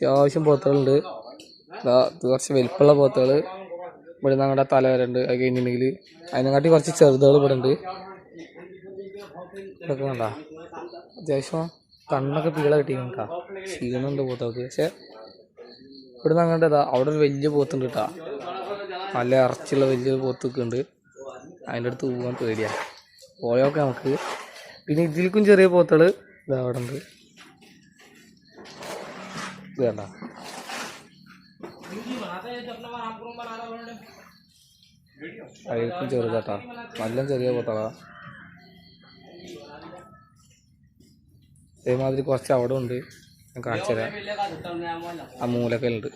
അത്യാവശ്യം പോത്തുകളുണ്ട്. ഇത് കുറച്ച് വലിപ്പമുള്ള പോത്തുകൾ. ഇവിടെ നിന്ന് അങ്ങോട്ട് തല വരെ ഉണ്ട്. അത് കഴിഞ്ഞിട്ടുണ്ടെങ്കിൽ അതിനെക്കാട്ടി കുറച്ച് ചെറുതുകൾ ഇവിടെ ഉണ്ട്. ഇതൊക്കെ വേണ്ട അത്യാവശ്യം കണ്ണൊക്കെ പീള കിട്ടിയിട്ടാ. ക്ഷീണമുണ്ട് പോത്തുകൾക്ക്. പക്ഷെ ഇവിടെ നിന്ന് അങ്ങോട്ട് അവിടെ ഒരു വലിയ പോത്തുണ്ട് കേട്ടാ. നല്ല ഇറച്ചിയുള്ള വലിയൊരു പോത്തൊക്കെ ഉണ്ട്. അതിൻ്റെ അടുത്ത് പോകാൻ പേടിയാണ്. പോയൊക്കെ നമുക്ക്. പിന്നെ ഇതിൽക്കും ചെറിയ പോത്തുകൾ ഇത് അവിടെ ഉണ്ട്. ഇത് വേണ്ട അതിൽക്കും ചെറുതാട്ടാ. നല്ല ചെറിയ പോത്തളാ. അതേമാതിരി കുറച്ച് അവിടെ ഉണ്ട്. ഞാൻ കാണിച്ചു തരാം. ആ മൂലൊക്കെ ഉണ്ട്.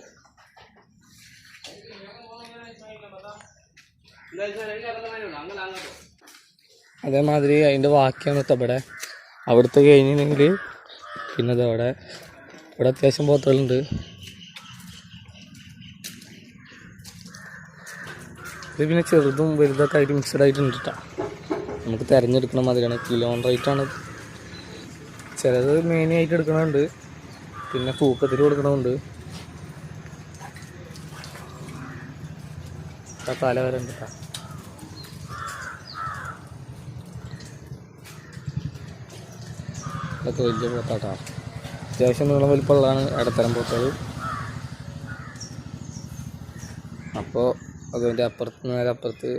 അതേമാതിരി അതിൻ്റെ ബാക്കിയാണ് ഇവിടെ. അവിടുത്തെ കഴിഞ്ഞിട്ടുണ്ടെങ്കിൽ പിന്നെ ഇവിടെ അത്യാവശ്യം പോത്തുകളുണ്ട്. ഇത് പിന്നെ ചെറുതും വലുതൊക്കെ ആയിട്ട് മിക്സഡ് ആയിട്ടുണ്ട് കേട്ടോ. നമുക്ക് തിരഞ്ഞെടുക്കണ മാതിരിയാണ്. കിലോ റേറ്റാണ്. ചിലത് മെയിനായിട്ട് എടുക്കണമുണ്ട്. പിന്നെ തൂക്കത്തിൽ കൊടുക്കണമുണ്ട്. തല വരെ ഉണ്ട് കേട്ടോ. ഇതൊക്കെ വലിയ പോത്താട്ടാ. അത്യാവശ്യം നീളം വലിപ്പമുള്ളതാണ് ഇടത്തരം പോത്തുകൾ. അപ്പോൾ അതിൻ്റെ അപ്പുറത്ത് നേരെ അപ്പുറത്ത്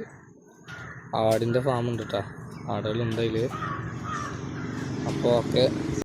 ആടിൻ്റെ ഫാമുണ്ട് കേട്ടോ. ആടുകളുണ്ട് അതിൽ. അപ്പോൾ ഒക്കെ